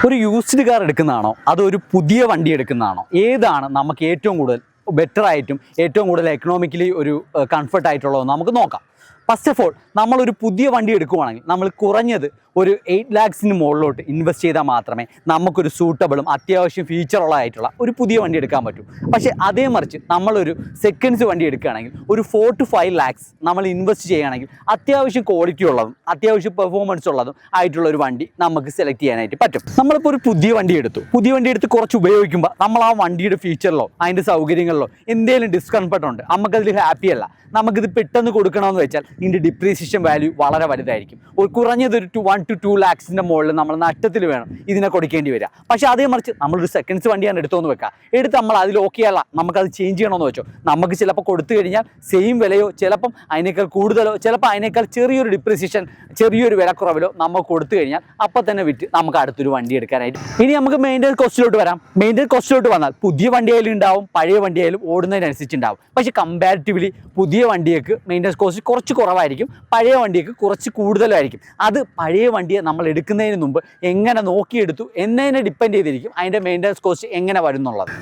ഒരു used car എടുക്കുന്നതാണോ അതോ ഒരു പുതിയ വണ്ടി എടുക്കുന്നതാണോ, ഏതാണ് നമുക്ക് ഏറ്റവും കൂടുതൽ ബെറ്റർ ആയിട്ടും ഏറ്റവും കൂടുതൽ എക്കണോമിക്കലി ഒരു കംഫർട്ട് ആയിട്ടുള്ളതെന്ന് നമുക്ക് നോക്കാം. ഫസ്റ്റ് ഓഫ് ഓൾ, നമ്മളൊരു പുതിയ വണ്ടി എടുക്കുവാണെങ്കിൽ നമ്മൾ കുറഞ്ഞത് ഒരു 8 lakhs മുകളിലോട്ട് ഇൻവെസ്റ്റ് ചെയ്താൽ മാത്രമേ നമുക്കൊരു സൂട്ടബിളും അത്യാവശ്യം ഫീച്ചറുള്ളതായിട്ടുള്ള ഒരു പുതിയ വണ്ടി എടുക്കാൻ പറ്റൂ. പക്ഷേ അതേ മറിച്ച് നമ്മളൊരു സെക്കൻഡ്സ് വണ്ടി എടുക്കുകയാണെങ്കിൽ ഒരു 4 to 5 lakhs നമ്മൾ ഇൻവെസ്റ്റ് ചെയ്യുകയാണെങ്കിൽ അത്യാവശ്യം ക്വാളിറ്റി ഉള്ളതും അത്യാവശ്യം പെർഫോമൻസ് ഉള്ളതും ആയിട്ടുള്ള ഒരു വണ്ടി നമുക്ക് സെലക്ട് ചെയ്യാനായിട്ട് പറ്റും. നമ്മളിപ്പോൾ ഒരു പുതിയ വണ്ടി എടുത്ത് കുറച്ച് ഉപയോഗിക്കുമ്പോൾ നമ്മൾ ആ വണ്ടിയുടെ ഫീച്ചറിലോ അതിൻ്റെ സൗകര്യങ്ങളിലോ എന്തെങ്കിലും ഡിസ്കംഫർട്ട് ഉണ്ട്, നമുക്കതിൽ ഹാപ്പി അല്ല, നമുക്കിത് പെട്ടെന്ന് കൊടുക്കണമെന്ന് വെച്ചാൽ ഇതിൻ്റെ ഡിപ്രീസിയേഷൻ വാല്യൂ വളരെ വലുതായിരിക്കും. ഒരു കുറഞ്ഞതൊരു 1 to 2 lakhs മുകളിൽ നമ്മൾ നഷ്ടത്തിൽ വേണം ഇതിനെ കൊടുക്കേണ്ടി വരിക. പക്ഷേ അതേ മറിച്ച് നമ്മളൊരു സെക്കൻഡ്സ് വണ്ടിയാണ് എടുത്തോന്ന് വെക്കുക, എടുത്ത് നമ്മൾ അതിൽ ഓക്കെ അല്ല, നമുക്കത് ചേഞ്ച് ചെയ്യണമെന്ന് വെച്ചോ, നമുക്ക് ചിലപ്പോൾ കൊടുത്തു കഴിഞ്ഞാൽ സെയിം വിലയോ ചിലപ്പം അതിനേക്കാൾ കൂടുതലോ ചിലപ്പോൾ അതിനേക്കാൾ ചെറിയൊരു ഡിപ്രീസിയേഷൻ ചെറിയൊരു വിലക്കുറവിലോ നമുക്ക് കൊടുത്തു കഴിഞ്ഞാൽ അപ്പം തന്നെ വിറ്റ് നമുക്ക് അടുത്തൊരു വണ്ടി എടുക്കാനായിട്ട്. ഇനി നമുക്ക് മെയിൻ്റെനൻസ് കോസ്റ്റിലോട്ട് വരാം. മെയിൻ്റെനൻസ് കോസ്റ്റിലോട്ട് വന്നാൽ പുതിയ വണ്ടിയായാലും ഉണ്ടാവും, പഴയ വണ്ടിയായാലും ഓടുന്നതിനനുസരിച്ചുണ്ടാവും. പക്ഷേ കമ്പാരിറ്റീവ്ലി പുതിയ വണ്ടിയൊക്കെ മെയിൻ്റെനൻസ് കോസ്റ്റ് കുറച്ച് കുറവായിരിക്കും, പഴയ വണ്ടിയൊക്കെ കുറച്ച് കൂടുതലായിരിക്കും. അത് പഴയ വണ്ടിയെ നമ്മൾ എടുക്കുന്നതിന് മുമ്പ് എങ്ങനെ നോക്കിയെടുത്തു എന്നതിനെ ഡിപ്പെൻഡ് ചെയ്തിരിക്കും അതിൻ്റെ മെയിൻ്റെനൻസ് കോസ്റ്റ് എങ്ങനെ വരും എന്നുള്ളത്.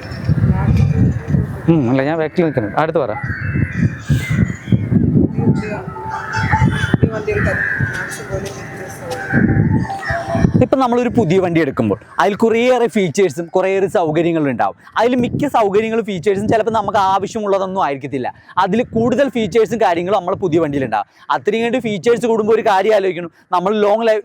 അല്ല, ഞാൻ ബാക്കിൽ നിൽക്കുന്നുണ്ട്, അടുത്ത് പറയാം. ഇപ്പം നമ്മളൊരു പുതിയ വണ്ടി എടുക്കുമ്പോൾ അതിൽ കുറേയേറെ ഫീച്ചേഴ്സും കുറേയേറെ സൗകര്യങ്ങളും ഉണ്ടാവും. അതിൽ മിക്ക സൗകര്യങ്ങളും ഫീച്ചേഴ്സും ചിലപ്പോൾ നമുക്ക് ആവശ്യമുള്ളതൊന്നും ആയിരിക്കത്തില്ല. അതിൽ കൂടുതൽ ഫീച്ചേഴ്സും കാര്യങ്ങളും നമ്മൾ പുതിയ വണ്ടിയിലുണ്ടാവും. അത്രയും കണ്ട് ഫീച്ചേഴ്സ് കൂടുമ്പോൾ ഒരു കാര്യം ആലോചിക്കണം, നമ്മൾ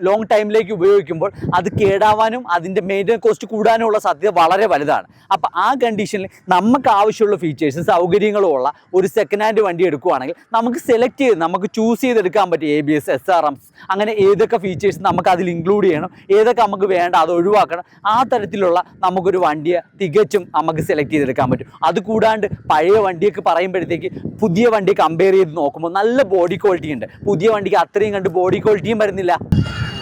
ലോങ് ടൈമിലേക്ക് ഉപയോഗിക്കുമ്പോൾ അത് കേടാവാനും അതിൻ്റെ മെയിൻ്റെനൻസ് കോസ്റ്റ് കൂടാനുമുള്ള സാധ്യത വളരെ വലുതാണ്. അപ്പോൾ ആ കണ്ടീഷനിൽ നമുക്ക് ആവശ്യമുള്ള ഫീച്ചേഴ്സും സൗകര്യങ്ങളും ഉള്ള ഒരു സെക്കൻഡ് ഹാൻഡ് വണ്ടി എടുക്കുകയാണെങ്കിൽ നമുക്ക് സെലക്ട് ചെയ്ത് നമുക്ക് ചൂസ് ചെയ്തെടുക്കാൻ പറ്റും. ABS, SRMs, അങ്ങനെ ഏതൊക്കെ ഫീച്ചേഴ്സ് നമുക്ക് അതിൽ ഇൻക്ലൂഡ് ചെയ്യണം, ഏതൊക്കെ നമുക്ക് വേണ്ട അത് ഒഴിവാക്കണം, ആ തരത്തിലുള്ള നമുക്കൊരു വണ്ടിയെ തികച്ചും നമുക്ക് സെലക്ട് ചെയ്തെടുക്കാൻ പറ്റും. അതുകൂടാണ്ട് പഴയ വണ്ടിയൊക്കെ പറയുമ്പോഴത്തേക്ക് പുതിയ വണ്ടി കമ്പയർ ചെയ്ത് നോക്കുമ്പോൾ നല്ല ബോഡി ക്വാളിറ്റി ഉണ്ട്, പുതിയ വണ്ടിക്ക് അത്രയും കണ്ട് ബോഡി ക്വാളിറ്റിയും വരുന്നില്ല.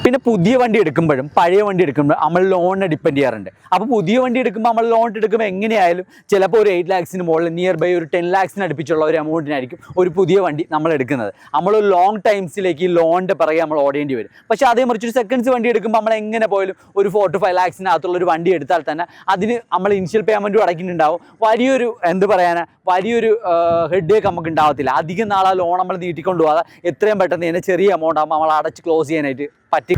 പിന്നെ പുതിയ വണ്ടി എടുക്കുമ്പോഴും പഴയ വണ്ടി എടുക്കുമ്പോഴും നമ്മൾ ലോണിനെ ഡിപ്പെൻഡ് ചെയ്യാറുണ്ട്. അപ്പോൾ പുതിയ വണ്ടി എടുക്കുമ്പോൾ നമ്മൾ ലോൺ എടുക്കുമ്പോൾ എങ്ങനെയായാലും ചിലപ്പോൾ ഒരു 8 lakhs മുകളിൽ നിയർ ബൈ ഒരു 10 lakhs അടുപ്പിച്ചുള്ള ഒരു എമൗണ്ടിനായിരിക്കും ഒരു പുതിയ വണ്ടി നമ്മൾ എടുക്കുന്നത്. നമ്മൾ ലോങ് ടൈംസിലേക്ക് ഈ ലോണിൻ്റെ പിറകെ നമ്മൾ ഓടേണ്ടി വരും. പക്ഷേ അതേ മറിച്ച് ഒരു സെക്കൻഡ്സ് വണ്ടി എടുക്കുമ്പോൾ നമ്മൾ എങ്ങനെ പോയാലും ഒരു 4 to 5 lakhs ഒരു വണ്ടി എടുത്താൽ തന്നെ അതിന് നമ്മൾ ഇനിഷ്യൽ പേയ്മെൻറ്റും അടയ്ക്കുന്നുണ്ടാവും. വലിയൊരു വലിയൊരു ഹെഡേക്ക് നമുക്ക് ഉണ്ടാവത്തില്ല. അധികം നാളെ ലോൺ നമ്മൾ നീട്ടിക്കൊണ്ട് പോകാതെ എത്രയും പെട്ടെന്ന് തന്നെ ചെറിയ എമൗണ്ട് ആകുമ്പോൾ നമ്മൾ അടച്ച് ക്ലോസ് ചെയ്യാനായിട്ട് പറ്റി.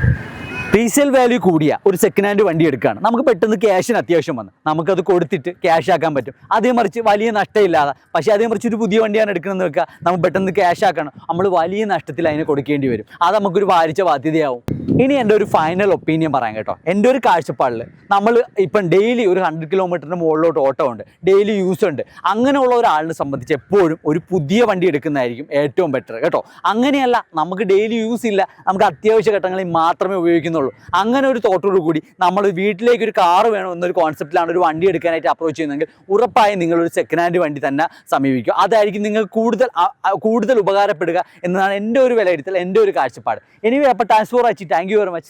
റീസെയിൽ വാല്യൂ കൂടിയ ഒരു സെക്കൻഡ് ഹാൻഡ് വണ്ടി എടുക്കുകയാണ്, നമുക്ക് പെട്ടെന്ന് ക്യാഷിന് അത്യാവശ്യം വന്ന് നമുക്കത് കൊടുത്തിട്ട് ക്യാഷ് ആക്കാൻ പറ്റും. അതേ മറിച്ച് വലിയ നഷ്ടമില്ലാതെ, പക്ഷേ അതേ മറിച്ച് ഒരു പുതിയ വണ്ടിയാണ് എടുക്കണമെന്ന് വെക്കുക, നമുക്ക് പെട്ടെന്ന് ക്യാഷ് ആക്കണം, നമ്മൾ വലിയ നഷ്ടത്തിൽ അതിനെ കൊടുക്കേണ്ടി വരും. അത് നമുക്കൊരു ഭാരിച്ച ബാധ്യതയാവും. ഇനി എൻ്റെ ഒരു ഫൈനൽ ഒപ്പീനിയൻ പറയാം കേട്ടോ. എൻ്റെ ഒരു കാഴ്ചപ്പാടിൽ നമ്മൾ ഇപ്പം ഡെയിലി ഒരു 100 kilometer മുകളിലോട്ട് ഓട്ടം ഉണ്ട്, ഡെയിലി യൂസ് ഉണ്ട്, അങ്ങനെയുള്ള ഒരാളിനെ സംബന്ധിച്ച് എപ്പോഴും ഒരു പുതിയ വണ്ടി എടുക്കുന്നതായിരിക്കും ഏറ്റവും ബെറ്റർ കേട്ടോ. അങ്ങനെയല്ല, നമുക്ക് ഡെയിലി യൂസ് ഇല്ല, നമുക്ക് അത്യാവശ്യ ഘട്ടങ്ങളിൽ മാത്രമേ ഉപയോഗിക്കുന്നുള്ളൂ, അങ്ങനെ ഒരു തോട്ടോടു കൂടി നമ്മൾ വീട്ടിലേക്ക് ഒരു കാറ് വേണം എന്നൊരു കോൺസെപ്റ്റിലാണ് ഒരു വണ്ടി എടുക്കാനായിട്ട് അപ്രോച്ച് ചെയ്യുന്നതെങ്കിൽ ഉറപ്പായും നിങ്ങളൊരു സെക്കൻഡ് ഹാൻഡ് വണ്ടി തന്നെ സമീപിക്കുക. അതായിരിക്കും നിങ്ങൾക്ക് കൂടുതൽ ഉപകാരപ്പെടുക എന്നതാണ് എൻ്റെ ഒരു വിലയിരുത്തൽ, എൻ്റെ ഒരു കാഴ്ചപ്പാട്. എനിവേ, അപ്പോൾ thanks for watching. Thank you very much.